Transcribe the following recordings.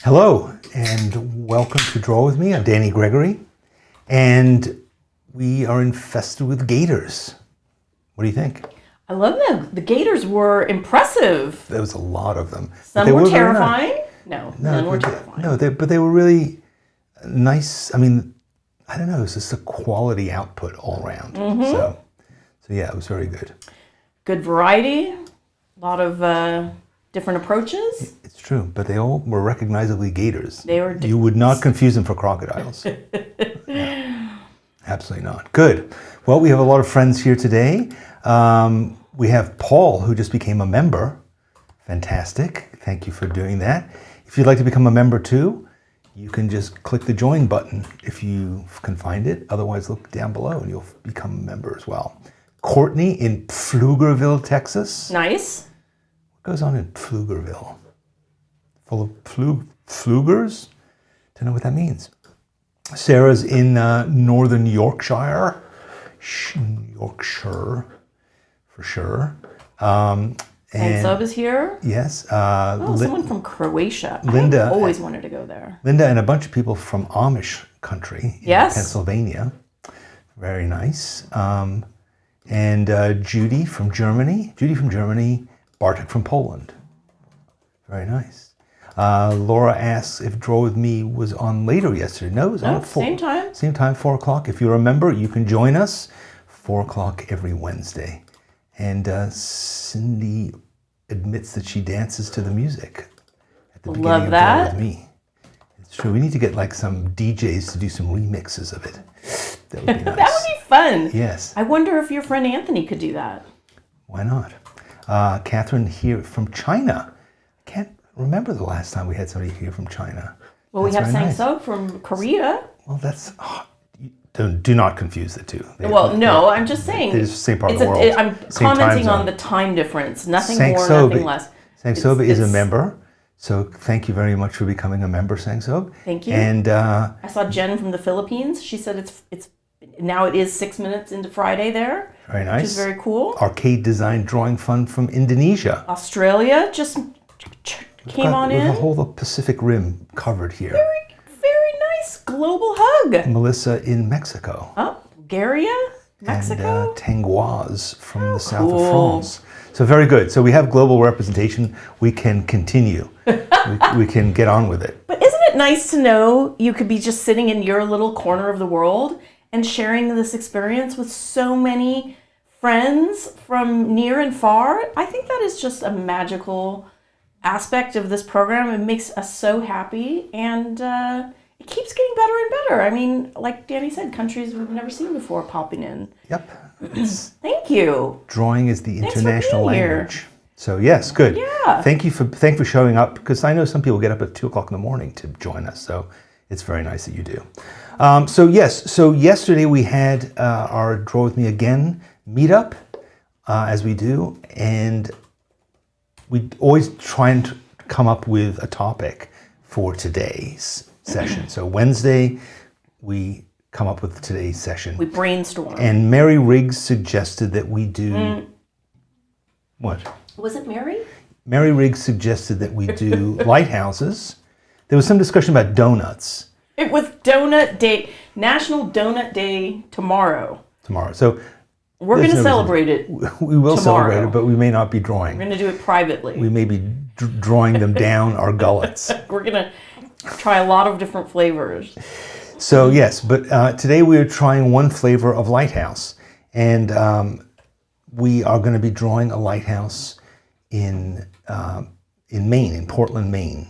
Hello, and welcome to Draw With Me. I'm Danny Gregory, and we are infested with gators. What do you think? I love them. The gators were impressive. There was a lot of them. Some were terrifying. No, none were terrifying. No, but they were really nice. I mean, I don't know, it was just a quality output all around. So yeah, it was very good. Good variety, a lot of different approaches. It's true, but they all were recognizably gators. They were. You would not confuse them for crocodiles. No, absolutely not. Good. Well, we have a lot of friends here today. We have Paul, who just became a member. Fantastic. Thank you for doing that. If you'd like to become a member too, you can just click the join button if you can find it. Otherwise, look down below and you'll become a member as well. Courtney in Pflugerville, Texas. Nice. What goes on in Pflugerville? Full of flugers? Don't know what that means. Sarah's in northern Yorkshire. Yorkshire, for sure. And Sub is here. Yes. Someone from Croatia. Linda. I've always wanted to go there. Linda and a bunch of people from Amish country in Pennsylvania. Very nice. And Judy from Germany. Bartek from Poland. Very nice. Laura asks if Draw With Me was on later yesterday. No, it was on at 4. Same time. Same time, 4 o'clock. If you're a member, you can join us 4 o'clock every Wednesday. And Cindy admits that she dances to the music at the beginning of Draw With Me. It's true. We need to get like some DJs to do some remixes of it. That would be nice. That would be fun. Yes. I wonder if your friend Anthony could do that. Why not? Catherine here from China. I can't remember the last time we had somebody here from China. Well, we have Sang So from Korea. Well, that's... Do not confuse the two. I'm just saying. They're just the same part of the world. I'm commenting on the time difference. Nothing more, nothing less. Sangsoba is a member, so thank you very much for becoming a member, Sangsoba. Thank you. And I saw Jen from the Philippines. She said it is 6 minutes into Friday there. Very nice. Which is very cool. Arcade Design Drawing Fun from Indonesia. Australia just came on in. With the whole Pacific Rim covered here. Very nice. Global hug. Melissa in Mexico. Oh, Bulgaria, Mexico. And Tangoise from the south of France. So very good. So we have global representation. We can continue. we can get on with it. But isn't it nice to know you could be just sitting in your little corner of the world and sharing this experience with so many friends from near and far? I think that is just a magical aspect of this program. It makes us so happy, and it keeps getting better and better. I mean, like Danny said, countries we've never seen before popping in. Yep. Thank you. Drawing is the international language. Here. So yes, good. Yeah. Thank you for showing up, because I know some people get up at 2 o'clock in the morning to join us. So it's very nice that you do. So yesterday we had our Draw With Me Again meetup, as we do, and we always try and come up with a topic for today's session. So Wednesday, we come up with today's session. We brainstorm. And Mary Riggs suggested that we do... What? Was it Mary? Mary Riggs suggested that we do lighthouses. There was some discussion about donuts. It was Donut Day, National Donut Day tomorrow. So we're going to celebrate it. We will celebrate it, but we may not be drawing. We're going to do it privately. We may be drawing them down our gullets. We're going to try a lot of different flavors. So yes, but today we are trying one flavor of lighthouse, and we are going to be drawing a lighthouse in Maine, in Portland, Maine.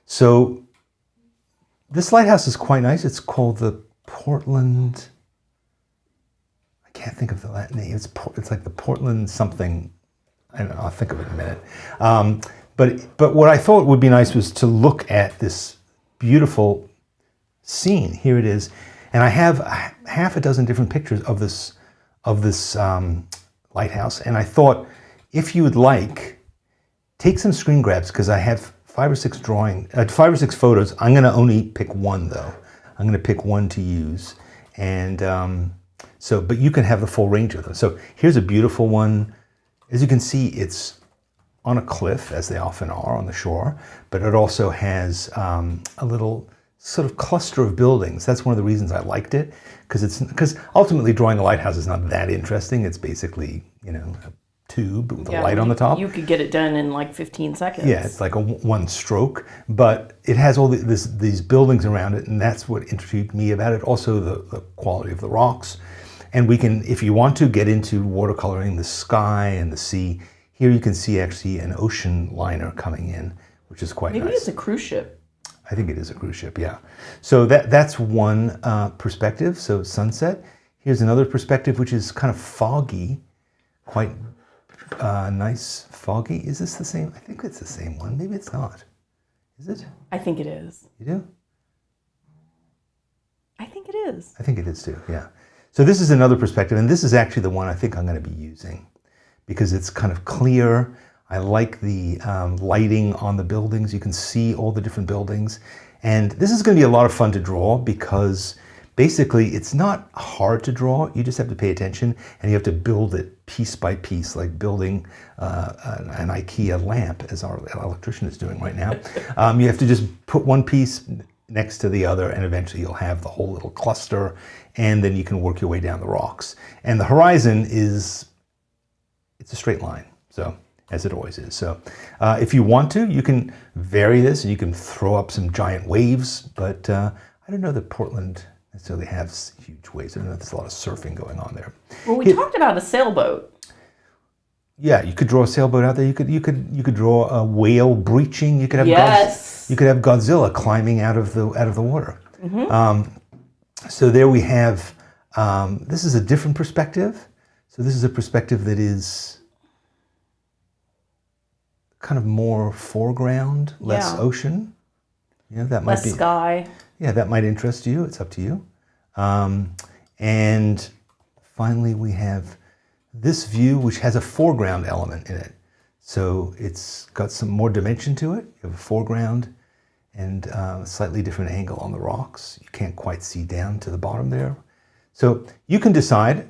So this lighthouse is quite nice. It's called the Portland. I can't think of the Latin name. It's like the Portland something. I don't know. I'll think of it in a minute. But what I thought would be nice was to look at this beautiful scene. Here it is, and I have half a dozen different pictures of this lighthouse. And I thought, if you would like, take some screen grabs, because I have 5 or 6 photos. I'm going to only pick one though. I'm going to pick one to use, and but you can have the full range of them. So here's a beautiful one. As you can see, it's on a cliff, as they often are on the shore, but it also has a little sort of cluster of buildings. That's one of the reasons I liked it, because ultimately drawing a lighthouse is not that interesting. It's basically, you know, a tube with a light on the top. You could get it done in like 15 seconds. Yeah, it's like a one stroke, but it has all these buildings around it, and that's what intrigued me about it. Also, the quality of the rocks. And we can, if you want to, get into watercoloring the sky and the sea. Here you can see actually an ocean liner coming in, which is quite nice. Maybe it's a cruise ship. I think it is a cruise ship, yeah. So that's one perspective, so sunset. Here's another perspective, which is kind of foggy, quite nice foggy. Is this the same? I think it's the same one. Maybe it's not. Is it? I think it is. You do? I think it is. I think it is too, yeah. So this is another perspective, and this is actually the one I think I'm going to be using because it's kind of clear. I like the lighting on the buildings. You can see all the different buildings. And this is going to be a lot of fun to draw because basically it's not hard to draw. You just have to pay attention and you have to build it piece by piece, like building an IKEA lamp, as our electrician is doing right now. You have to just put one piece next to the other, and eventually you'll have the whole little cluster, and then you can work your way down the rocks. And the horizon it's a straight line, so as it always is. So if you want to, you can vary this, and you can throw up some giant waves, but I don't know that Portland necessarily has huge waves. I don't know if there's a lot of surfing going on there. Well, we talked about a sailboat. Yeah, you could draw a sailboat out there. You could draw a whale breaching. You could have you could have Godzilla climbing out of the water. Mm-hmm. So there we have. This is a different perspective. So this is a perspective that is kind of more foreground, less ocean. You know, that might less be sky. Yeah, that might interest you. It's up to you. And finally, we have this view, which has a foreground element in it. So it's got some more dimension to it. You have a foreground and a slightly different angle on the rocks. You can't quite see down to the bottom there. So you can decide,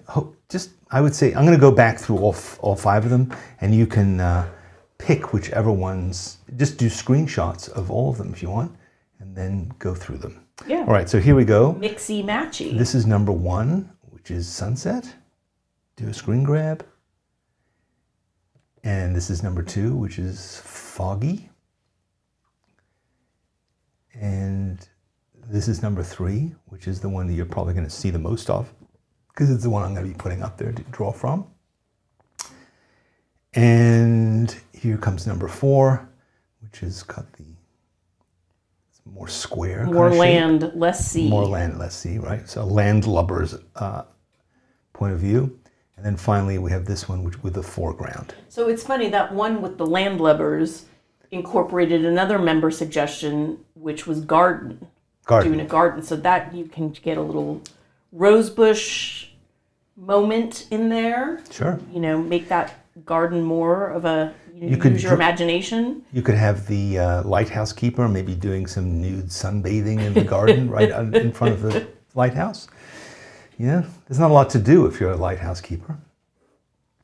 I would say, I'm going to go back through all five of them, and you can pick whichever ones, just do screenshots of all of them if you want, and then go through them. Yeah. All right, so here we go. Mixy matchy. This is number 1, which is sunset. Do a screen grab. And this is number 2, which is foggy. And this is number 3, which is the one that you're probably going to see the most of, because it's the one I'm going to be putting up there to draw from. And here comes number 4, which has got the more square. More land, shape. Less sea. More land, less sea, right? So landlubber's point of view. And then finally we have this one with the foreground. So it's funny, that one with the landlubbers incorporated another member suggestion, which was garden. Doing a garden. So that you can get a little rosebush moment in there. Sure. You know, make that garden more of a, you could use your imagination. You could have the lighthouse keeper maybe doing some nude sunbathing in the garden right in front of the lighthouse. Yeah, there's not a lot to do if you're a lighthouse keeper.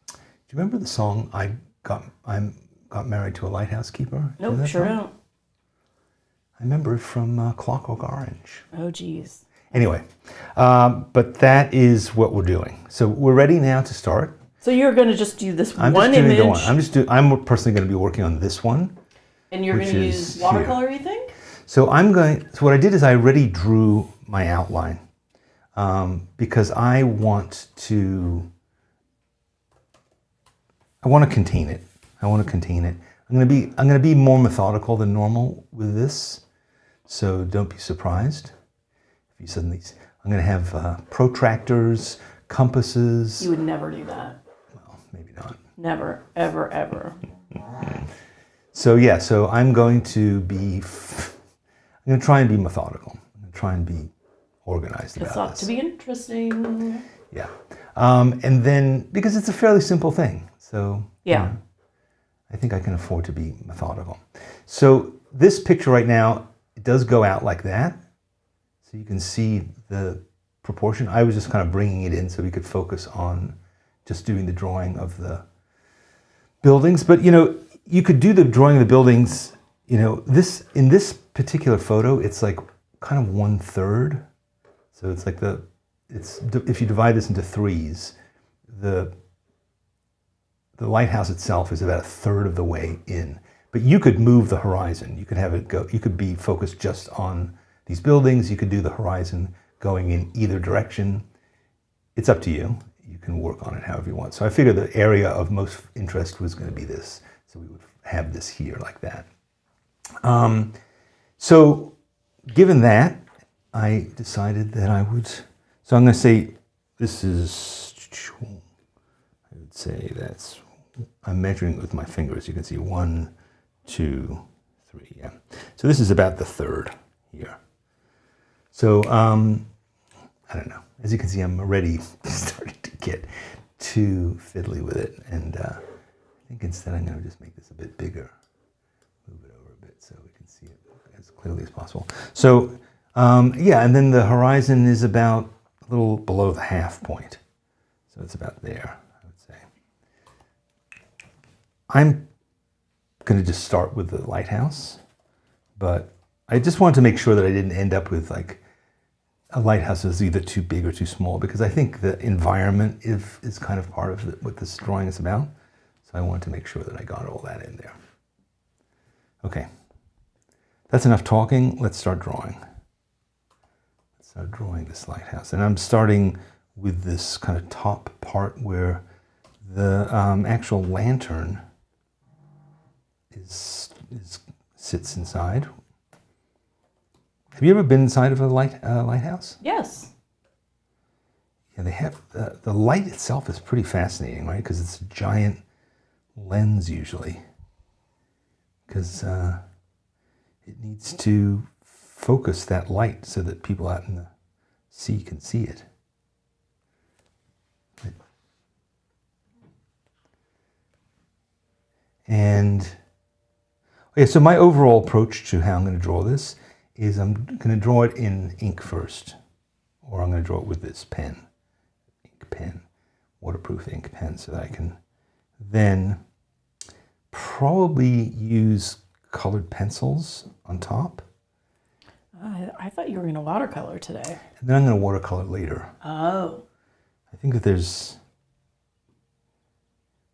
Do you remember the song I got married to a lighthouse keeper? Nope, sure don't. I remember it from Clockwork Orange. Oh, geez. Anyway, but that is what we're doing. So we're ready now to start. So you're going to just do this I'm personally going to be working on this one. And you're going to use watercolor, you think? So what I did is I already drew my outline because I want to contain it. I'm going to be more methodical than normal with this. So don't be surprised if you suddenly. I'm going to have protractors, compasses. You would never do that. Well, maybe not. Never, ever, ever. So yeah, I'm going to try and be methodical. I'm going to try and be organized about this. It's ought to be interesting. Yeah, and then because it's a fairly simple thing, so yeah, I think I can afford to be methodical. So this picture right now, it does go out like that. So you can see the proportion. I was just kind of bringing it in so we could focus on just doing the drawing of the buildings. But, you know, you could do the drawing of the buildings, you know, in this particular photo, it's like kind of 1/3. So it's like if you divide this into threes, the lighthouse itself is about 1/3 of the way in. But you could move the horizon. You could have it go, you could be focused just on these buildings. You could do the horizon going in either direction. It's up to you. You can work on it however you want. So I figured the area of most interest was going to be this. So we would have this here like that. So given that, I decided that I would, so I'm going to say this is, I would say that's, I'm measuring with my fingers. You can see 1, 2, 3, yeah. So this is about the 1/3 here. So, I don't know. As you can see, I'm already starting to get too fiddly with it. And I think instead I'm going to just make this a bit bigger. Move it over a bit so we can see it as clearly as possible. So, yeah, and then the horizon is about a little below the half point. So it's about there, I would say. I'm going to just start with the lighthouse, but I just wanted to make sure that I didn't end up with like a lighthouse that's either too big or too small, because I think the environment is kind of part of what this drawing is about. So I wanted to make sure that I got all that in there. Okay, that's enough talking. Let's start drawing. Let's start drawing this lighthouse. And I'm starting with this kind of top part where the actual lantern sits inside. Have you ever been inside of a lighthouse? Yes. Yeah, they have, the light itself is pretty fascinating, right? Because it's a giant lens usually. Because it needs to focus that light so that people out in the sea can see it. And okay, so my overall approach to how I'm going to draw this is I'm going to draw it in ink first, or I'm going to draw it with this pen, ink pen, waterproof ink pen, so that I can then probably use colored pencils on top. I thought you were going to watercolor today. And then I'm going to watercolor later. Oh. I think that there's,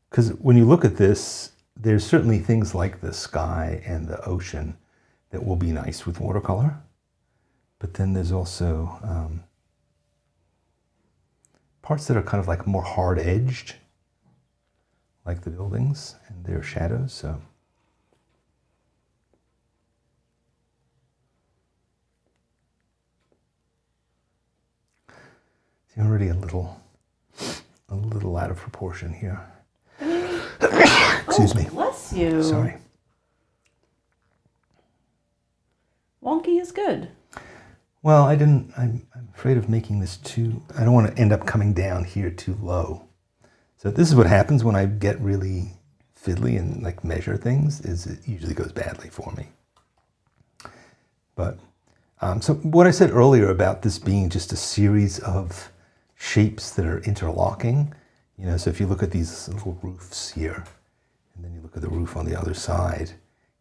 because when you look at this, there's certainly things like the sky and the ocean that will be nice with watercolor. But then there's also parts that are kind of like more hard-edged, like the buildings and their shadows. So see, I'm already a little out of proportion here. Excuse me. Bless you. Sorry. Wonky is good. Well, I'm afraid of making this too, I don't want to end up coming down here too low. So this is what happens when I get really fiddly and like measure things, is it usually goes badly for me. But, so what I said earlier about this being just a series of shapes that are interlocking, you know, so if you look at these little roofs here, and then you look at the roof on the other side,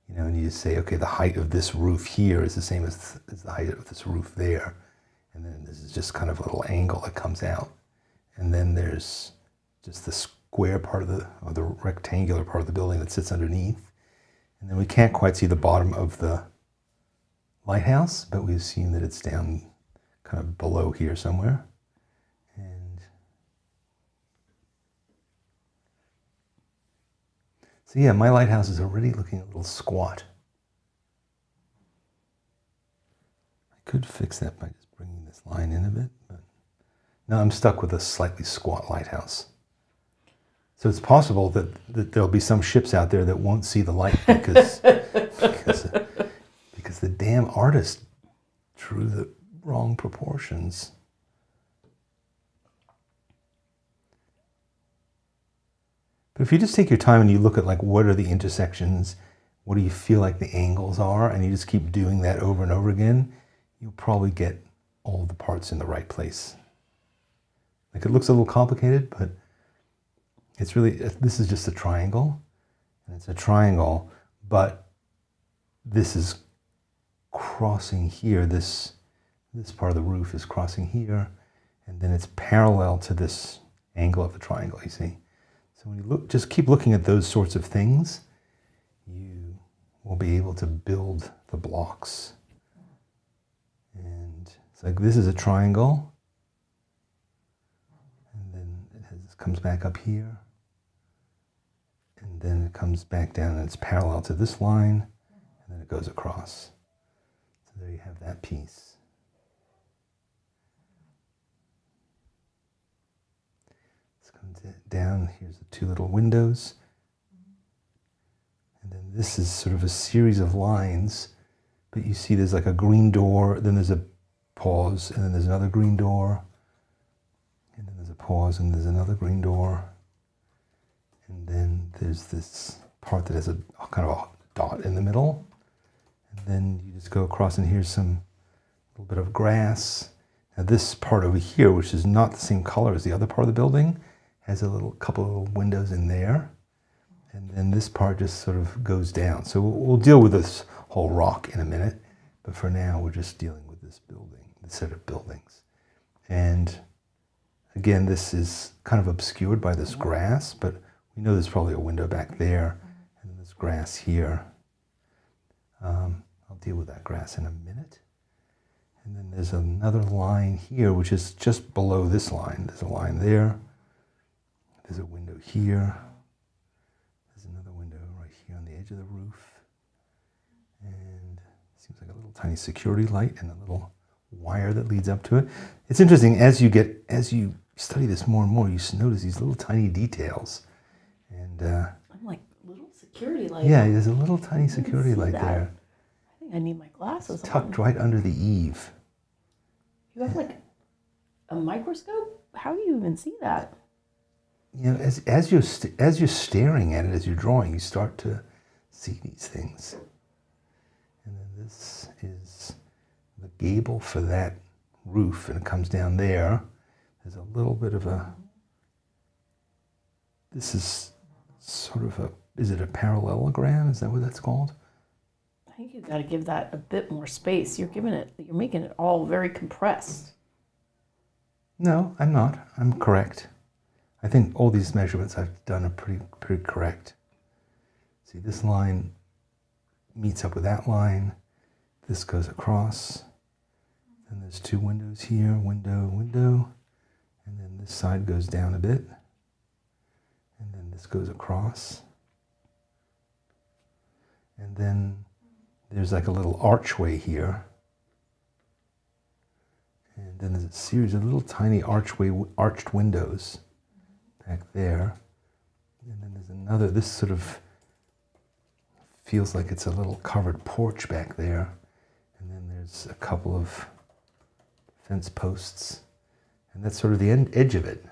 you know, and you just say, okay, the height of this roof here is the same as the height of this roof there. And then this is just kind of a little angle that comes out. And then there's just the square part of or the rectangular part of the building that sits underneath. And then we can't quite see the bottom of the lighthouse, but we've seen that it's down kind of below here somewhere. And so yeah, my lighthouse is already looking a little squat. I could fix that by just bringing this line in a bit, but no, I'm stuck with a slightly squat lighthouse. So it's possible that there'll be some ships out there that won't see the light because the damn artist drew the wrong proportions. But if you just take your time and you look at like what are the intersections, what do you feel like the angles are, and you just keep doing that over and over again, you'll probably get all the parts in the right place. Like it looks a little complicated, but it's really, this is just a triangle. and it's a triangle, but this is crossing here. This part of the roof is crossing here, and then it's parallel to this angle of the triangle, you see. So when you look, just keep looking at those sorts of things, you will be able to build the blocks. And it's like this is a triangle, and then it comes back up here, and then it comes back down, and it's parallel to this line, and then it goes across. So there you have that piece. This comes down, here's the two little windows, and then this is sort of a series of lines. But you see there's like a green door, then there's a pause, and then there's another green door, and then there's a pause, and there's another green door. And then there's this part that has a kind of a dot in the middle. And then you just go across, and here's some little bit of grass. Now this part over here, which is not the same color as the other part of the building, has a couple of little windows in there. And then this part just sort of goes down. So we'll deal with this whole rock in a minute, but for now we're just dealing with this building, this set of buildings. And again, this is kind of obscured by this grass, but we know there's probably a window back there, and then there's grass here. I'll deal with that grass in a minute. And then there's another line here, which is just below this line. There's a line there. There's a window here. There's another window right here on the edge of the roof. And it seems like a little tiny security light and a little wire that leads up to it. It's interesting, as you study this more and more, you notice these little tiny details. And I'm like, little security light. yeah, there's a little tiny security light there. I think I need my glasses Tucked right under the eave. You have like a microscope? How do you even see that? You know, as you're staring at it, as you're drawing, you start to see these things. And then this is the gable for that roof, and it comes down there. There's a little bit of this is sort of is it a parallelogram? Is that what that's called? I think you've got to give that a bit more space. You're making it all very compressed. No, I'm not. I'm correct. I think all these measurements I've done are pretty correct. See, this line meets up with that line. This goes across. Then there's two windows here, window, window. And then this side goes down a bit. And then this goes across. And then there's like a little archway here. And then there's a series of little tiny arched windows back there. And then there's another, this sort of feels like it's a little covered porch back there. And then there's a couple of fence posts. And that's sort of the edge of it.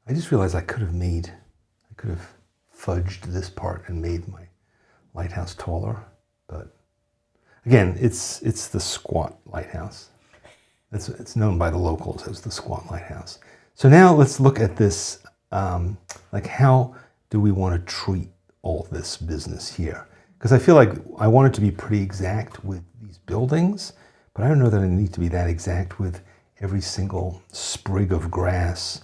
I just realized I could have fudged this part and made my lighthouse taller, but again, it's the squat lighthouse. It's known by the locals as the squat lighthouse. So now let's look at this, like how do we want to treat all this business here? Because I feel like I want it to be pretty exact with these buildings, but I don't know that I need to be that exact with every single sprig of grass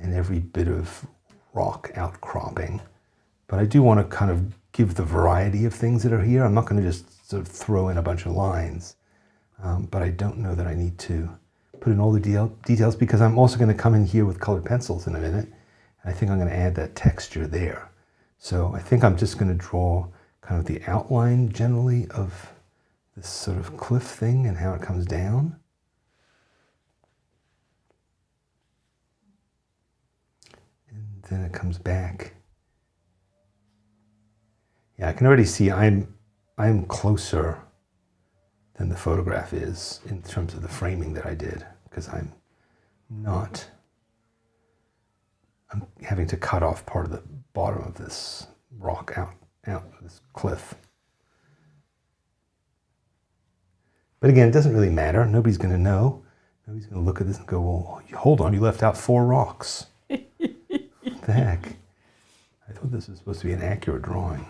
and every bit of rock outcropping. But I do want to kind of give the variety of things that are here. I'm not going to just sort of throw in a bunch of lines, but I don't know that I need to put in all the details, because I'm also going to come in here with colored pencils in a minute, and I think I'm going to add that texture there. So I think I'm just going to draw kind of the outline generally of this sort of cliff thing and how it comes down. And then it comes back. Yeah, I can already see I'm closer than the photograph is in terms of the framing that I did, because I'm having to cut off part of the bottom of this rock out this cliff. But again, it doesn't really matter. Nobody's going to know. Nobody's going to look at this and go, well, hold on, you left out 4 rocks. Yeah. the heck? I thought this was supposed to be an accurate drawing.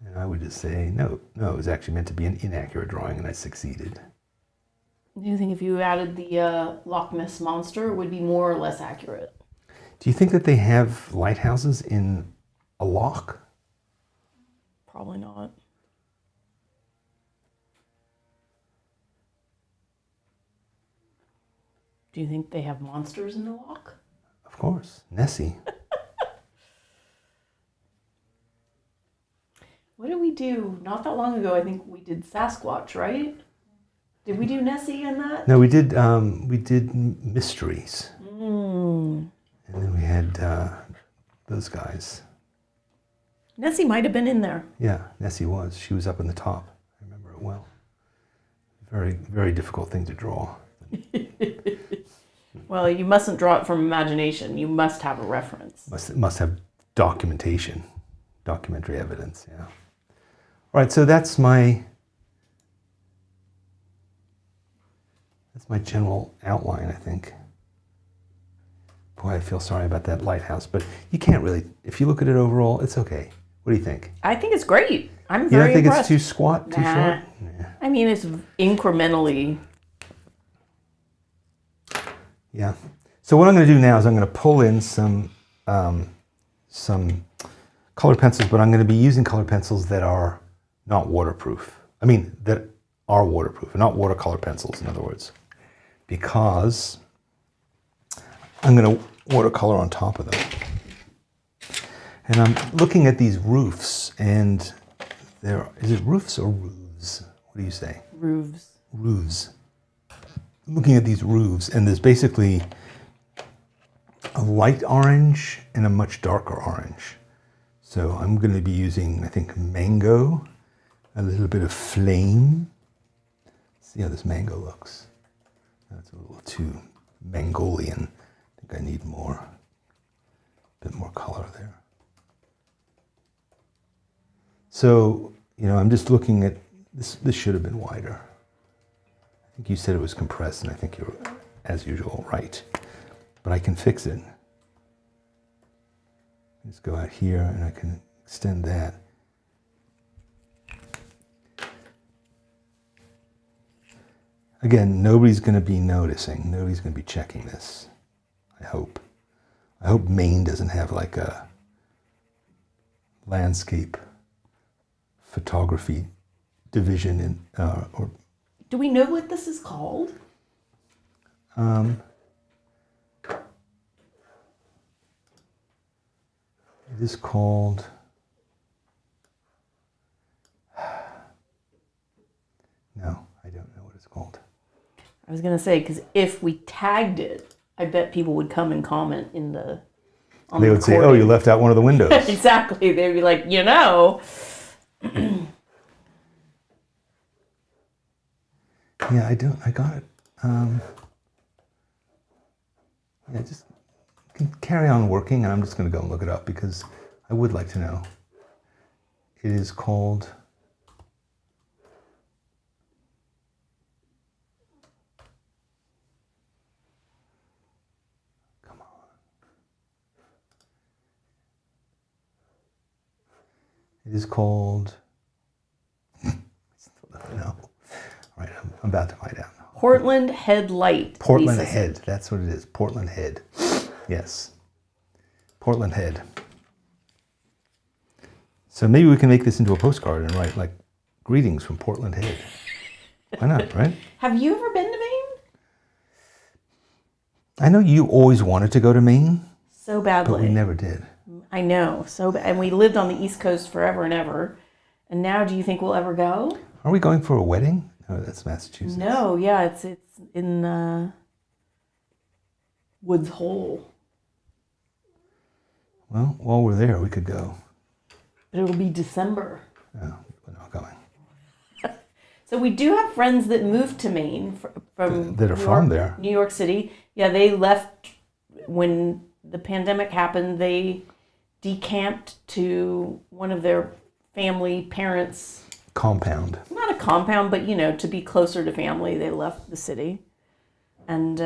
And I would just say, no, it was actually meant to be an inaccurate drawing, and I succeeded. Do you think if you added the Loch Ness Monster, it would be more or less accurate? Do you think that they have lighthouses in a loch? Probably not. Do you think they have monsters in the loch? Of course, Nessie. What did we do? Not that long ago, I think we did Sasquatch, right? Did we do Nessie in that? No, we did mysteries. Mm. And then we had those guys. Nessie might have been in there. Yeah, Nessie was. She was up in the top. I remember it well. Very, very difficult thing to draw. Well, you mustn't draw it from imagination. You must have a reference. Must have documentation, documentary evidence, yeah. All right, so that's my general outline, I think. Boy, I feel sorry about that lighthouse, but you can't really, if you look at it overall, it's okay. What do you think? I think it's great. I'm You very don't think impressed. it's too squat, too Nah. short? Yeah. I mean, it's incrementally. Yeah. So what I'm going to do now is I'm going to pull in some colored pencils, but I'm going to be using colored pencils that are not waterproof. I mean, that are waterproof, not watercolor pencils, in other words, because I'm going to watercolor on top of them. And I'm looking at these roofs, and is it roofs or roofs? What do you say? Roofs. Roofs. Looking at these roofs, and there's basically a light orange and a much darker orange. So I'm going to be using, I think, mango, a little bit of flame. See how this mango looks. That's a little too Mongolian. I think I need a bit more color there. So, I'm just looking at this. This should have been wider. I think you said it was compressed, and I think you're, as usual, right. But I can fix it. Just go out here, and I can extend that. Again, nobody's going to be noticing. Nobody's going to be checking this. I hope. I hope Maine doesn't have like a landscape photography division or. Do we know what this is called? It is called. No, I don't know what it's called. I was going to say, because if we tagged it, I bet people would come and comment on They the would say, "Oh, recording. you left out one of the windows." Exactly. They'd be like, Yeah, I got it. Yeah, just carry on working, and I'm just going to go and look it up because I would like to know. It is called. Come on. It is called. No. All right, I'm about to find out. Portland Head Light. Portland Lisa said. Head. That's what it is. Portland Head. Yes. Portland Head. So maybe we can make this into a postcard and write like greetings from Portland Head. Why not, right? Have you ever been to Maine? I know you always wanted to go to Maine, So badly. but we never did. I know. And we lived on the East Coast forever and ever. And now do you think we'll ever go? Are we going for a wedding? No, that's Massachusetts. No, yeah, it's in Woods Hole. Well, while we're there, we could go. But it'll be December. No, we're not going. So we do have friends that moved to Maine from That are from there. New York City. Yeah, they left when the pandemic happened. They decamped to one of their family parents' Compound. not a compound, but to be closer to family, they left the city. And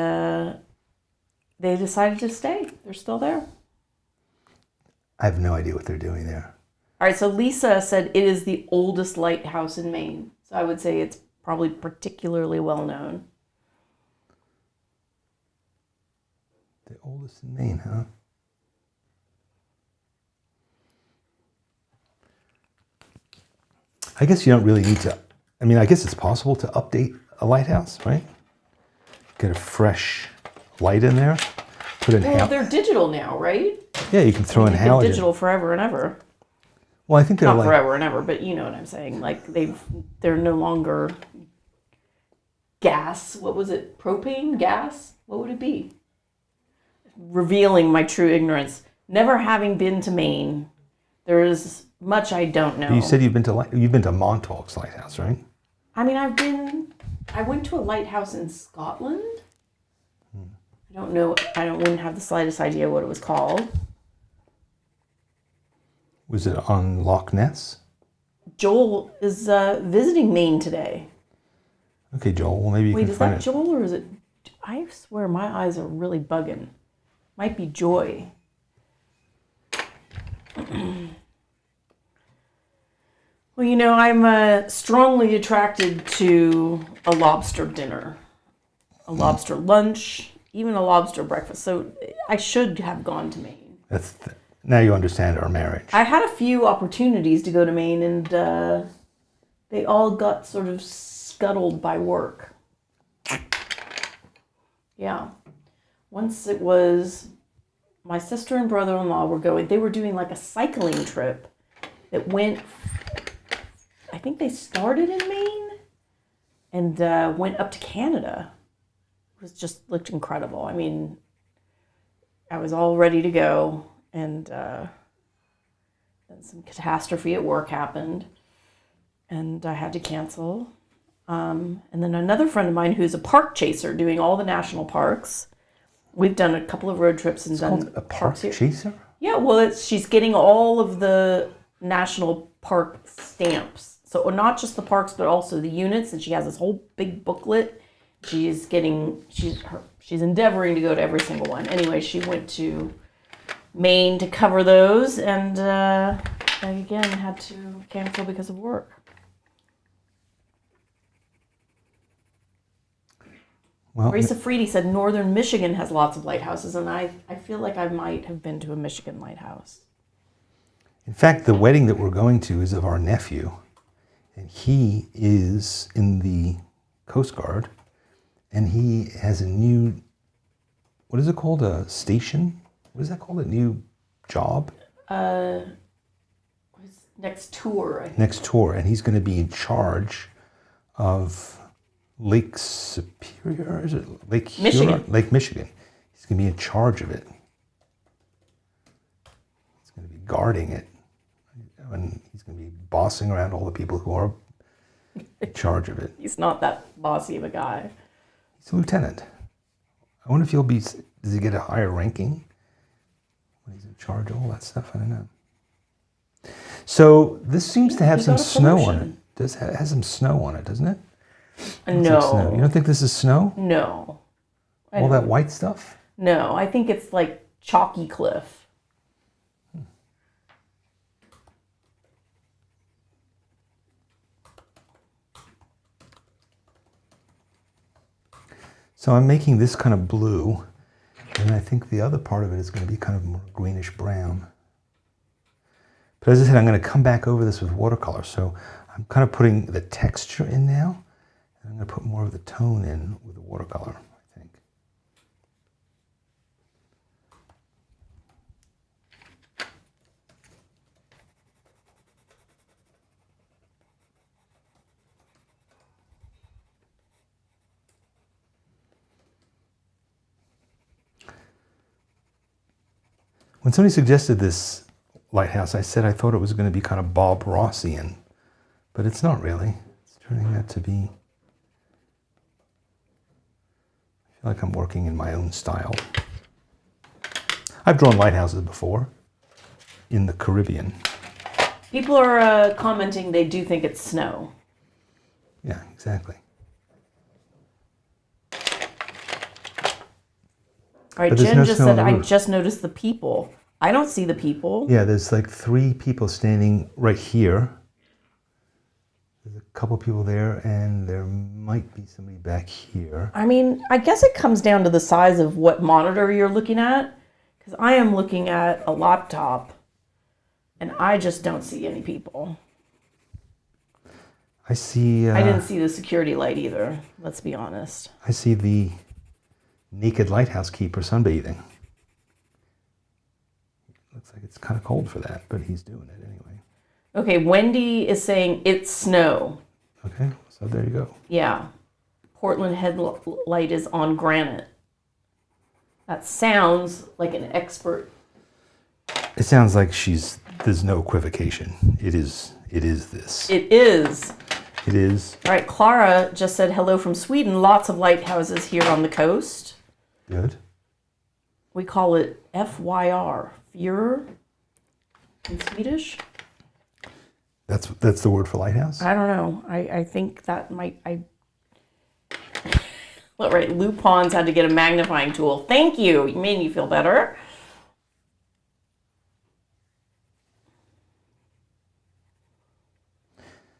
they decided to stay. They're still there. I have no idea what they're doing there. All right, so Lisa said it is the oldest lighthouse in Maine. So I would say it's probably particularly well known. The oldest in Maine, huh? I guess you don't really need to, I mean, I guess it's possible to update a lighthouse, right? Get a fresh light in there. Put in Well, they're digital now, right? Yeah, you can throw in They've halogen. been digital forever and ever. Well, I think they're Not like, forever and ever, but you know what I'm saying. Like they're no longer gas. What was it? Propane? Gas? What would it be? Revealing my true ignorance. Never having been to Maine, there is much I don't know. you said you've been to Montauk's Lighthouse, right? I mean, I went to a lighthouse in Scotland. I don't know. Wouldn't have the slightest idea what it was called. Was it on Loch Ness? Joel is visiting Maine today. Okay, Joel. Well, maybe you Wait, can is find that it. Joel or is it? I swear my eyes are really bugging. Might be Joy. Well, you know, I'm strongly attracted to a lobster dinner, a lobster lunch, even a lobster breakfast. So I should have gone to Maine. Now you understand our marriage. I had a few opportunities to go to Maine, and they all got sort of scuttled by work. Yeah. Once it was my sister and brother-in-law were going. They were doing like a cycling trip that went, I think they started in Maine and went up to Canada. It was just looked incredible. I mean, I was all ready to go, and then some catastrophe at work happened, and I had to cancel. And then another friend of mine who's a park chaser doing all the national parks. We've done a couple of road trips and It's done called a park chaser? Yeah, well, she's getting all of the national park stamps. So not just the parks, but also the units. And she has this whole big booklet. She's endeavoring to go to every single one. Anyway, she went to Maine to cover those, and again had to cancel because of work. Well, Marisa Freedy said Northern Michigan has lots of lighthouses, and I feel like I might have been to a Michigan lighthouse. in fact, the wedding that we're going to is of our nephew, and he is in the Coast Guard, and he has a new, what is it called, a station? What is that called, a new job? His next tour, I think. Next tour, and he's going to be in charge of Lake Superior, is it Lake Michigan. Huron? Lake Michigan. He's going to be in charge of it. He's going to be guarding it, and he's going to be bossing around all the people who are in charge of it. He's not that bossy of a guy. He's a lieutenant. I wonder if does he get a higher ranking when he's in charge of all that stuff? I don't know. So this seems to have he some got a snow on it. promotion. It has some snow on it, doesn't it? No. Like snow. You don't think this is snow? No. All that white stuff? No, I think it's like chalky cliff. So I'm making this kind of blue, and I think the other part of it is going to be kind of more greenish brown. But as I said, I'm going to come back over this with watercolor. So I'm kind of putting the texture in now, and I'm going to put more of the tone in with the watercolor, I think. When somebody suggested this lighthouse, I said I thought it was going to be kind of Bob Rossian, but it's not really. It's turning out to be, I feel like I'm working in my own style. I've drawn lighthouses before in the Caribbean. People are commenting they do think it's snow. Yeah, exactly. All right, But there's Jen no just snow on said, the I roof. just noticed the people. I don't see the people. Yeah, there's like 3 people standing right here. There's a couple people there, and there might be somebody back here. I mean, I guess it comes down to the size of what monitor you're looking at, because I am looking at a laptop, and I just don't see any people. I see. I didn't see the security light either, let's be honest. I see the naked lighthouse keeper sunbathing. Looks like it's kind of cold for that, but he's doing it anyway. Okay, Wendy is saying it's snow. Okay, so there you go. Yeah. Portland headlight is on granite. That sounds like an expert. It sounds like there's no equivocation. It is this. It is. It is. All right, Clara just said hello from Sweden. Lots of lighthouses here on the coast. Good. We call it FYR, Fjord in Swedish. That's the word for lighthouse? I don't know. I think that might... All right, Lou Pons had to get a magnifying tool. Thank you. You made me feel better.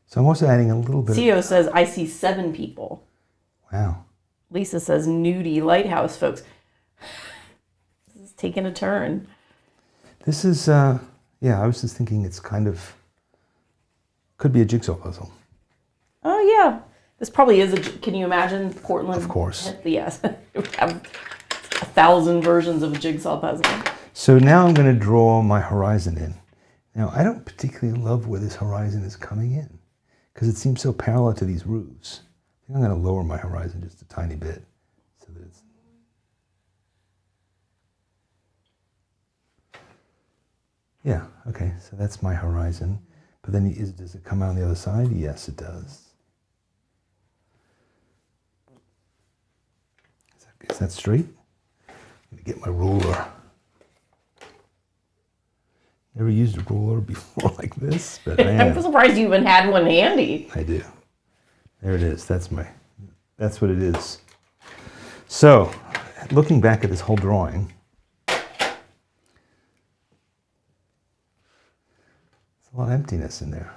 So I'm also adding a little bit Theo says, I see 7 people. Wow. Lisa says, nudie lighthouse, folks. This is taking a turn. This is, I was just thinking it's kind of, could be a jigsaw puzzle. Oh, yeah. This probably is can you imagine Portland? Of course. Yes. We have 1,000 versions of a jigsaw puzzle. So now I'm going to draw my horizon in. Now, I don't particularly love where this horizon is coming in because it seems so parallel to these roofs. I think I'm going to lower my horizon just a tiny bit so that it's... Yeah, okay, so that's my horizon. But then does it come out on the other side? Yes, it does. Is that straight? I'm going to get my ruler. Never used a ruler before like this, but I am. I'm surprised you even had one handy. I do. There it is. That's what it is. So, looking back at this whole drawing, there's a lot of emptiness in there.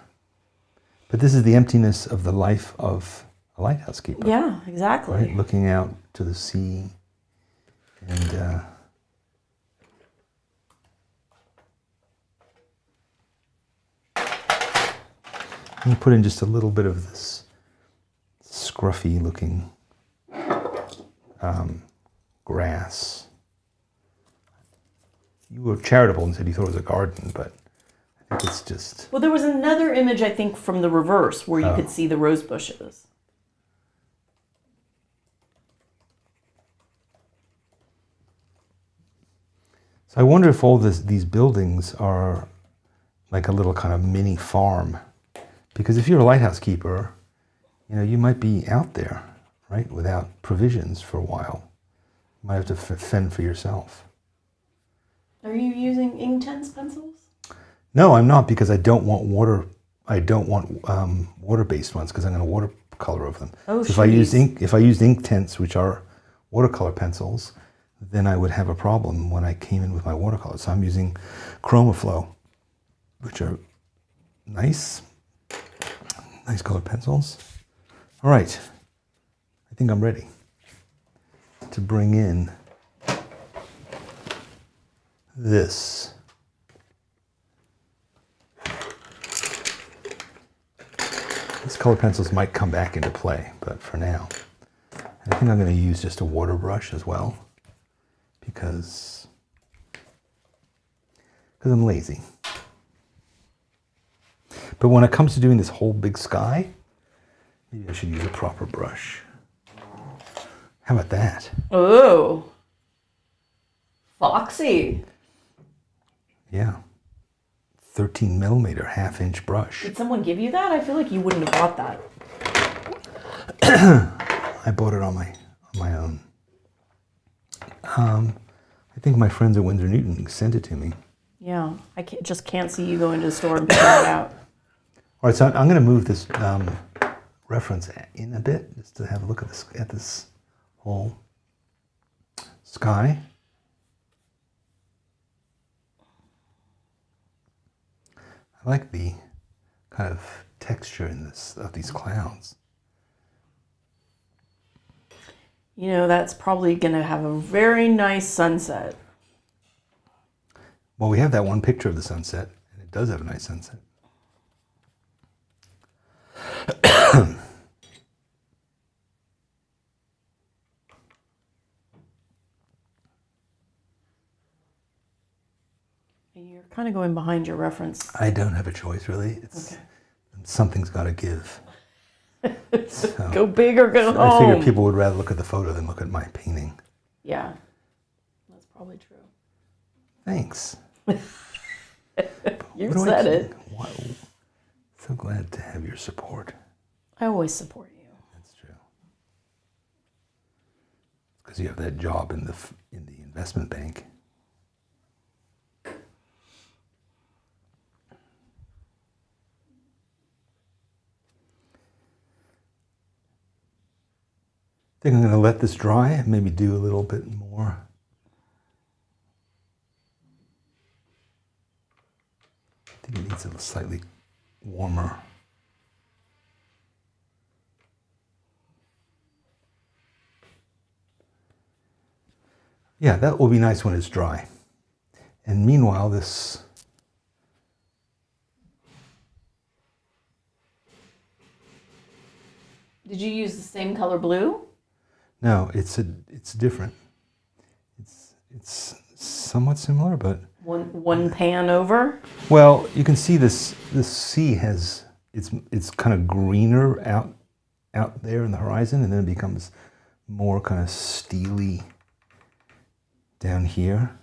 But this is the emptiness of the life of a lighthouse keeper. Yeah, exactly. Right? Looking out to the sea and I'm put in just a little bit of this scruffy looking grass. You were charitable and said you thought it was a garden, but I think it's just... Well, there was another image, I think, from the reverse where you could see the rose bushes. So I wonder if all these buildings are like a little kind of mini farm. Because if you're a lighthouse keeper, you might be out there, right, without provisions for a while. You might have to fend for yourself. Are you using Inktense pencils? No, I'm not, because I don't want water-based ones because I'm going to watercolor over them. Oh, so if I used Inktense, which are watercolor pencils, then I would have a problem when I came in with my watercolor. So I'm using ChromaFlow, which are nice colored pencils. All right, I think I'm ready to bring in this. These colored pencils might come back into play, but for now, I think I'm going to use just a water brush as well because I'm lazy. But when it comes to doing this whole big sky, maybe I should use a proper brush. How about that? Oh, foxy. Yeah. 13 millimeter, 1/2-inch brush. Did someone give you that? I feel like you wouldn't have bought that. I bought it on my own. I think my friends at Winsor Newton sent it to me. Yeah, I just can't see you going to the store and picking it out. All right, so I'm going to move this reference in a bit just to have a look at this whole sky. I like the kind of texture in this of these clouds. You know, that's probably going to have a very nice sunset. Well, we have that one picture of the sunset, and it does have a nice sunset. You're kind of going behind your reference. I don't have a choice, really. It's Okay. Something's got to give. So, Go big or go home. I figure people would rather look at the photo than look at my painting. Yeah, that's probably true. Thanks. You said it. Wow. So glad to have your support. I always support you. That's true. Because you have that job in the investment bank. I think I'm going to let this dry and maybe do a little bit more. I think it needs a slightly warmer. Yeah, that will be nice when it's dry. And meanwhile, this Did you use the same color blue? no, it's different. It's somewhat similar, but One pan over? well, you can see this sea has it's kind of greener out there in the horizon, and then it becomes more kind of steely down here.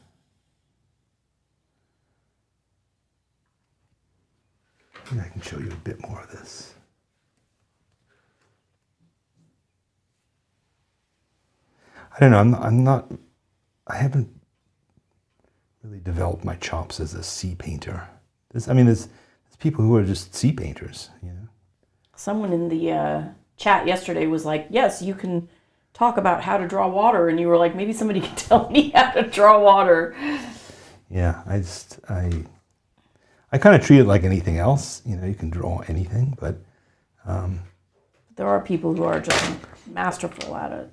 Maybe I can show you a bit more of this. I don't know. I haven't really developed my chops as a sea painter. There's people who are just sea painters, you know. Someone in the chat yesterday was like, yes, you can talk about how to draw water. And you were like, maybe somebody can tell me how to draw water. Yeah, I kind of treat it like anything else. You know, you can draw anything, but There are people who are just masterful at it.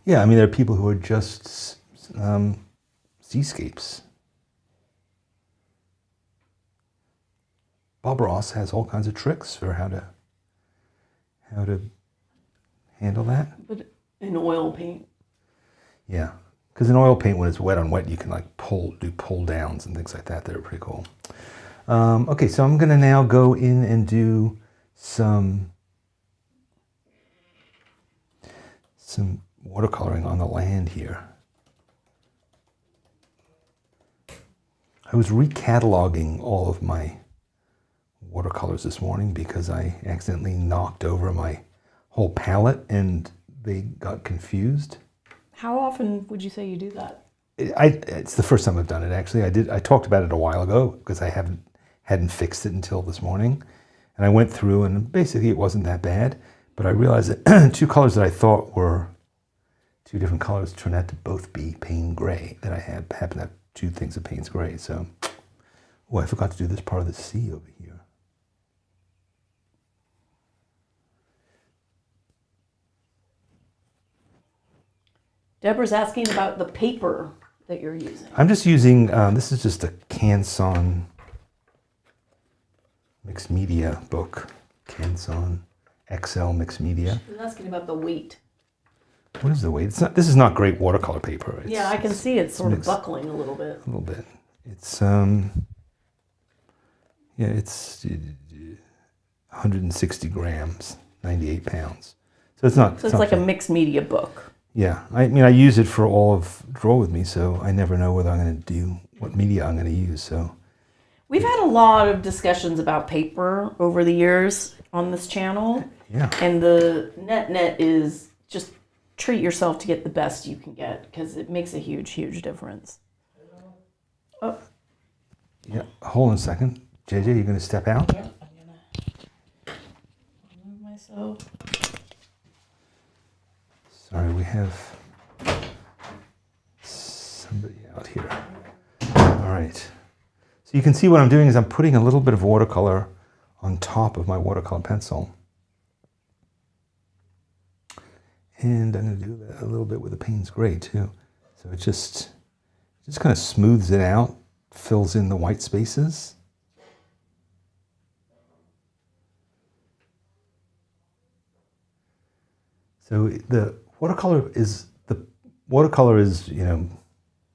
yeah, I mean, there are people who are just seascapes. Bob Ross has all kinds of tricks for how to handle that. But in oil paint. Yeah, because in oil paint, when it's wet on wet, you can like do pull downs and things like that. That are pretty cool. Okay, so I'm gonna now go in and do some watercoloring on the land here. I was recataloging all of my watercolors this morning because I accidentally knocked over my whole palette and they got confused. How often would you say you do that? It's the first time I've done it, actually. I talked about it a while ago because I hadn't fixed it until this morning. And I went through and basically it wasn't that bad, but I realized that two colors that I thought were two different colors turned out to both be Payne gray, that I happen to have two things of Payne's gray. So, oh, I forgot to do this part of the sea over here. Deborah's asking about the paper that you're using. I'm just using, this is just a Canson mixed media book. Canson XL mixed media. She's asking about the weight. What is the weight? This is not great watercolor paper. Yeah, I can see it's sort of mixed. buckling a little bit. A little bit. It's, yeah, it's 160 grams, 98 pounds. So it's not. So it's like a mixed media book. Yeah, I mean, I use it for all of Draw With Me, so I never know whether I'm going to do what media I'm going to use. So We've had a lot of discussions about paper over the years on this channel. yeah, And the net is just treat yourself to get the best you can get because it makes a huge, huge difference. Oh, yeah. Hold on a second, JJ. You're going to step out. yeah, I'm gonna remove myself. Sorry, we have somebody out here. All right. So you can see what I'm doing is I'm putting a little bit of watercolor on top of my watercolor pencil. And I'm going to do that a little bit with the Payne's Gray too. So it just kind of smooths it out, fills in the white spaces. So the watercolor is, you know,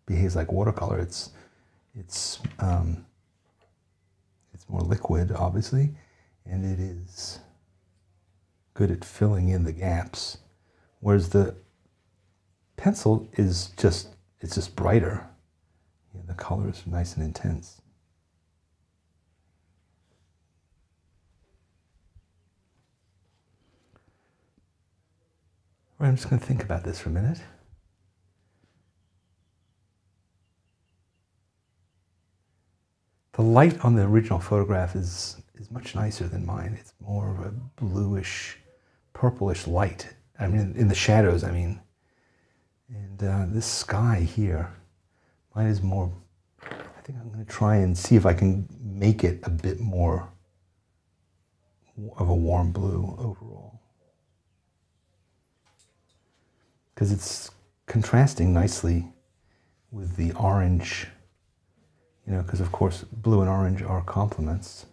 behaves like watercolor. It's more liquid, obviously, and it is good at filling in the gaps. Whereas the pencil is just brighter. You know, the color is nice and intense. All right, I'm just going to think about this for a minute. The light on the original photograph is much nicer than mine. It's more of a bluish, purplish light. I mean, in the shadows, I mean. And this sky here, mine is more, I think I'm going to try and see if I can make it a bit more of a warm blue overall. Because it's contrasting nicely with the orange, you know, because of course blue and orange are complements.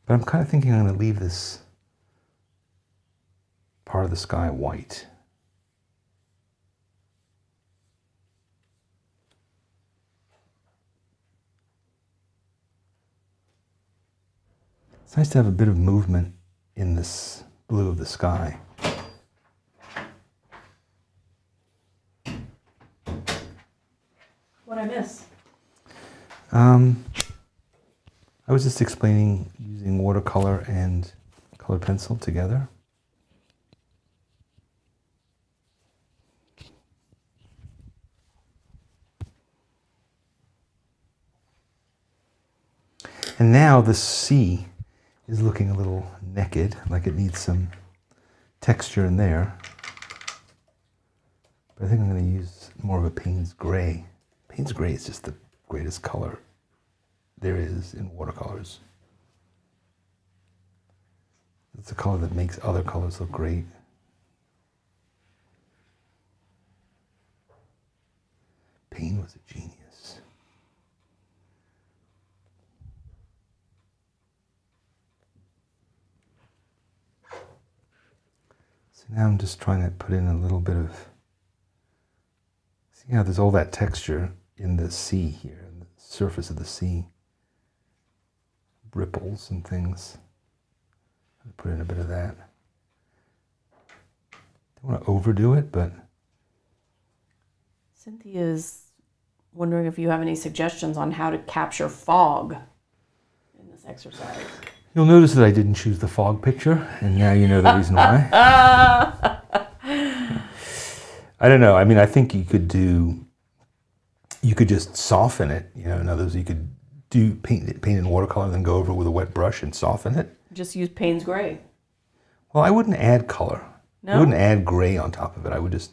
But I'm kind of thinking I'm going to leave this part of the sky white. It's nice to have a bit of movement in this blue of the sky. What'd I miss? I was just explaining using watercolor and colored pencil together. And now the sea is looking a little naked, like it needs some texture in there. But I think I'm going to use more of a Payne's Gray. Payne's Gray is just the greatest color there is in watercolors. It's a color that makes other colors look great. Payne was a genius. So now I'm just trying to put in a little bit of, see how there's all that texture in the sea here, in the surface of the sea. Ripples and things. Put in a bit of that. Don't want to overdo it, but Cynthia's wondering if you have any suggestions on how to capture fog in this exercise. You'll notice that I didn't choose the fog picture, and now you know the reason why. I don't know. I mean, I think you could just soften it. You know, in other words, you could do paint in watercolor, then go over with a wet brush and soften it. Just use Payne's Gray. Well, I wouldn't add color. No? I wouldn't add gray on top of it. I would just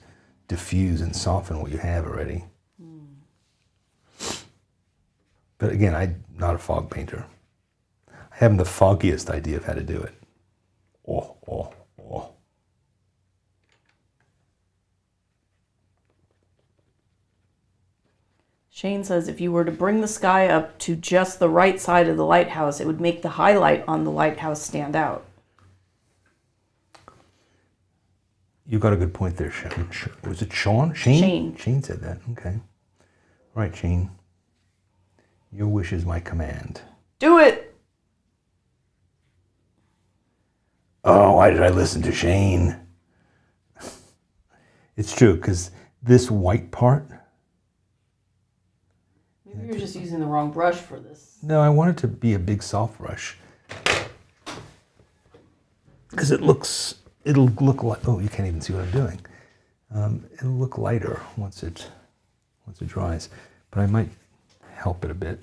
diffuse and soften what you have already. But again, I'm not a fog painter. I haven't the foggiest idea of how to do it. Oh. Shane says if you were to bring the sky up to just the right side of the lighthouse, it would make the highlight on the lighthouse stand out. You got a good point there, Shane. Was it Sean? Shane? Shane said that. Okay. All right, Shane. Your wish is my command. Do it! Oh, why did I listen to Shane? It's true, because this white part... Maybe you're just using the wrong brush for this. No, I want it to be a big soft brush. Because it'll look like, oh, you can't even see what I'm doing. It'll look lighter once it dries. But I might help it a bit.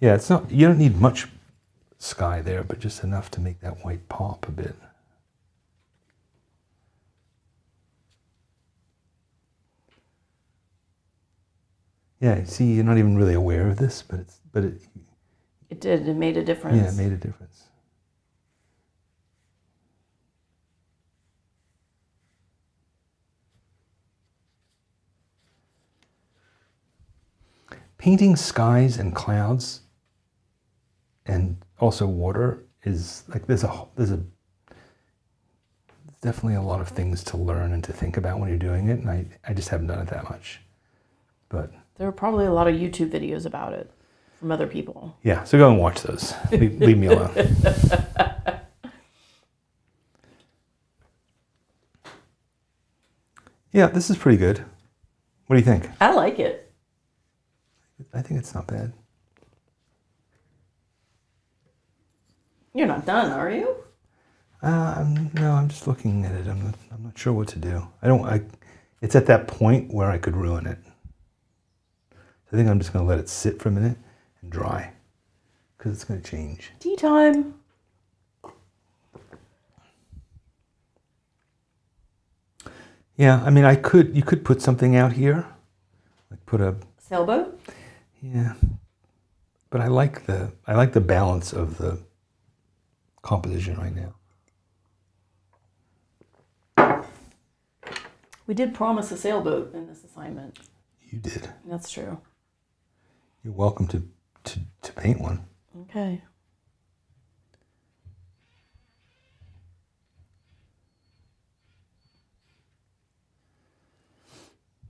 Yeah, it's not, you don't need much sky there, but just enough to make that white pop a bit. Yeah, see, you're not even really aware of this, but It did. It made a difference. Yeah, it made a difference. Painting skies and clouds and also water is like there's definitely a lot of things to learn and to think about when you're doing it, and I just haven't done it that much. But there are probably a lot of YouTube videos about it from other people. Yeah, so go and watch those. Leave me alone. Yeah, this is pretty good. What do you think? I like it. I think it's not bad. You're not done, are you? No, I'm just looking at it. I'm not sure what to do. It's at that point where I could ruin it. I think I'm just going to let it sit for a minute and dry, because it's going to change. Tea time. Yeah, I mean, you could put something out here, like put a sailboat. Yeah, but I like the balance of the composition right now. We did promise a sailboat in this assignment. You did. That's true. You're welcome to paint one. Okay.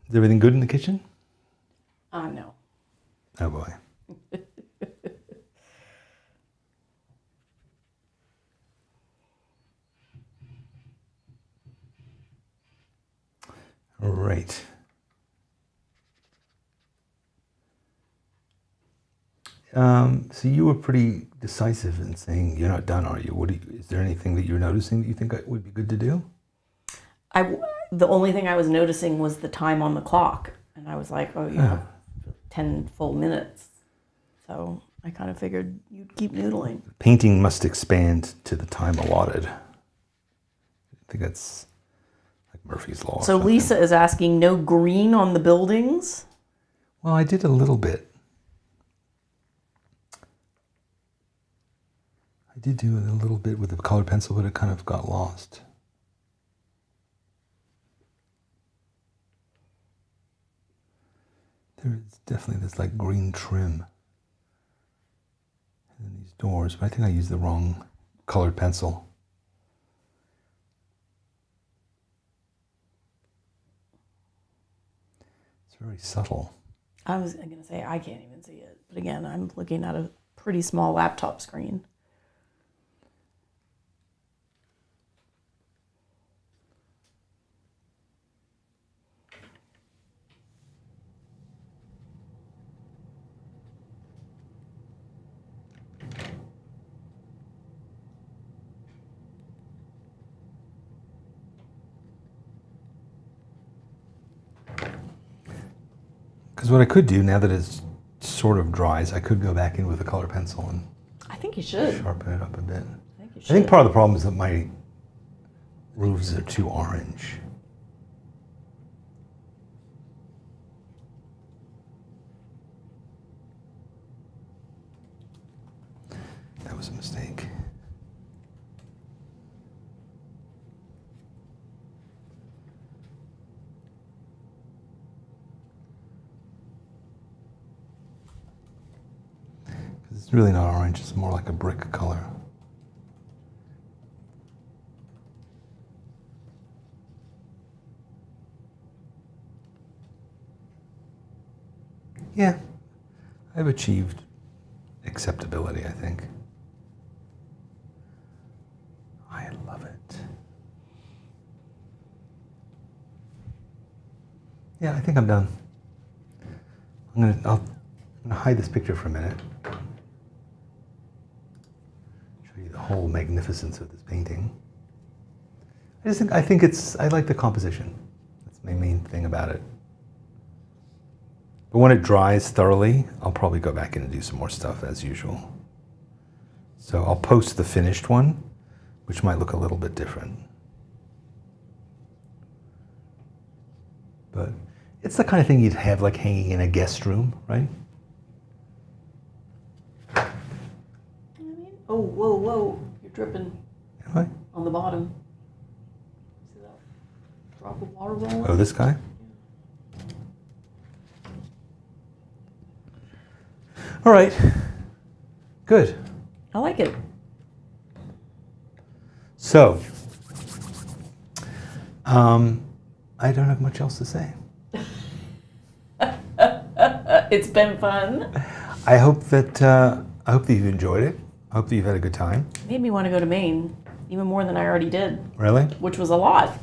Is everything good in the kitchen? No. Oh boy. All right. So you were pretty decisive in saying you're not done, are you? Is there anything that you're noticing that you think would be good to do? The only thing I was noticing was the time on the clock, and I was like, oh, you have 10 full minutes. So I kind of figured you'd keep noodling. Painting must expand to the time allotted. I think that's like Murphy's Law. So Lisa is asking, no green on the buildings? Well, I did a little bit. I did do a little bit with the colored pencil, but it kind of got lost. There's definitely this like green trim in these doors, but I think I used the wrong colored pencil. It's very subtle. I was going to say, I can't even see it. But again, I'm looking at a pretty small laptop screen. Because what I could do, now that it's sort of dries, I could go back in with a color pencil and I think you should. sharpen it up a bit. You should. I think part of the problem is that my roofs are too orange. That was a mistake. It's really not orange, it's more like a brick color. Yeah, I've achieved acceptability, I think. I love it. Yeah, I think I'm done. I'm gonna hide this picture for a minute. Show you the whole magnificence of this painting. I like the composition. That's my main thing about it. But when it dries thoroughly, I'll probably go back in and do some more stuff as usual. So I'll post the finished one, which might look a little bit different. But it's the kind of thing you'd have like hanging in a guest room, right? Oh, whoa, whoa. You're dripping Am I? on the bottom. See that drop of water rolling? Oh, this guy? All right. Good. I like it. So, I don't have much else to say. It's been fun. I hope that you've enjoyed it. I hope that you've had a good time. Made me want to go to Maine, even more than I already did, Really? which was a lot.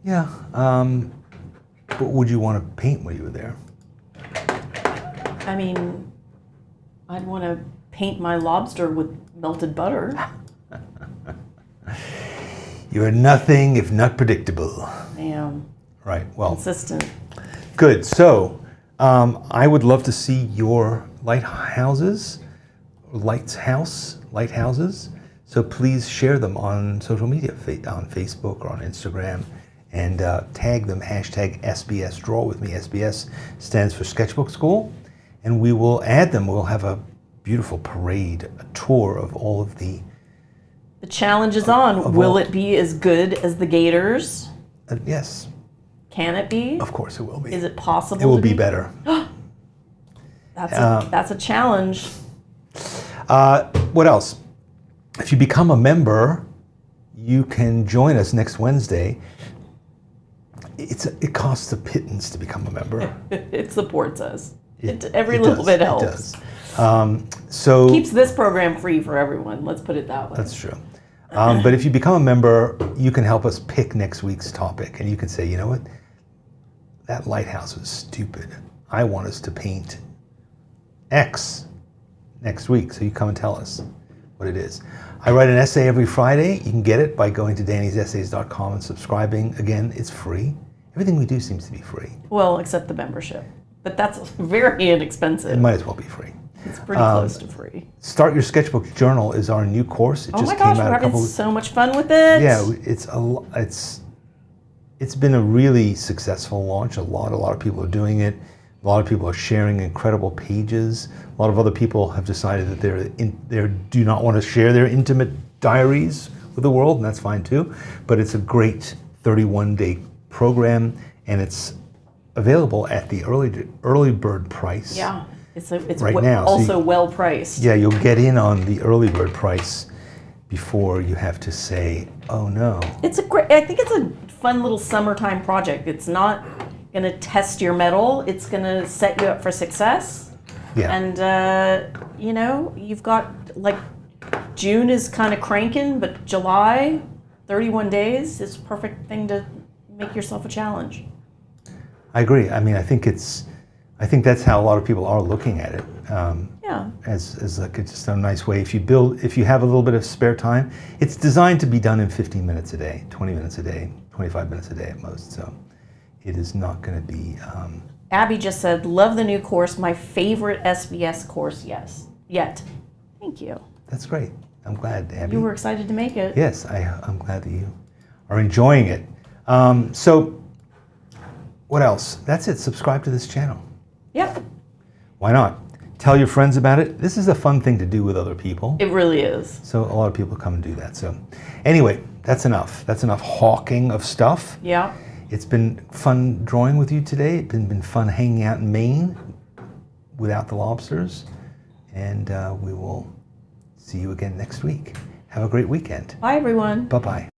Yeah. But would you want to paint when you were there? I mean, I'd want to paint my lobster with melted butter. You are nothing if not predictable. Damn. Right. Well, Consistent. good. So, I would love to see your lighthouses. So please share them on social media, on Facebook or on Instagram, and tag them, hashtag SBS Draw With Me. SBS stands for Sketchbook School, and we will add them. We'll have a beautiful parade, a tour of all of the... The challenge is on. Will it be as good as the Gators? Yes, Can it be? of course it will be. Is it possible It will to be better. That's a challenge. What else? If you become a member, you can join us next Wednesday. It costs a pittance to become a member. It supports us. Every It little does, bit it helps. does. So Keeps this program free for everyone. Let's put it that way. that's true. But if you become a member, you can help us pick next week's topic, and you can say, you know what, that lighthouse was stupid. I want us to paint X next week. So you come and tell us what it is. I write an essay every Friday. You can get it by going to dannysessays.com and subscribing. Again, it's free. Everything we do seems to be free. Well, except the membership. But that's very inexpensive. It might as well be free. It's pretty close to free. Start Your Sketchbook Journal is our new course. It Oh just my gosh, came out we're a couple having so much fun with it. Yeah, it's been a really successful launch. A lot of people are doing it. A lot of people are sharing incredible pages. A lot of other people have decided that they do not want to share their intimate diaries with the world, and that's fine too. But it's a great 31-day program, and it's available at the early bird price. Yeah, it's right now. Also well priced. Yeah, you'll get in on the early bird price before you have to say, "Oh no." I think it's a fun little summertime project. It's not going to test your mettle. It's going to set you up for success. Yeah. And you've got like June is kind of cranking, but July, 31 days is a perfect thing to make yourself a challenge. I agree. I mean, I think that's how a lot of people are looking at it. Yeah. As like it's just a nice way. If you have a little bit of spare time, it's designed to be done in 15 minutes a day, 20 minutes a day, 25 minutes a day at most. So it is not going to be. Abby just said, "Love the new course. My favorite SBS course. Yet." Thank you. That's great. I'm glad, Abby. You were excited to make it. Yes, I'm glad that you are enjoying it. So, what else? That's it. Subscribe to this channel. Yep. Why not? Tell your friends about it. This is a fun thing to do with other people. It really is. So a lot of people come and do that. So anyway, that's enough. That's enough hawking of stuff. Yeah. It's been fun drawing with you today. It's been fun hanging out in Maine without the lobsters. And we will see you again next week. Have a great weekend. Bye, everyone. Bye-bye.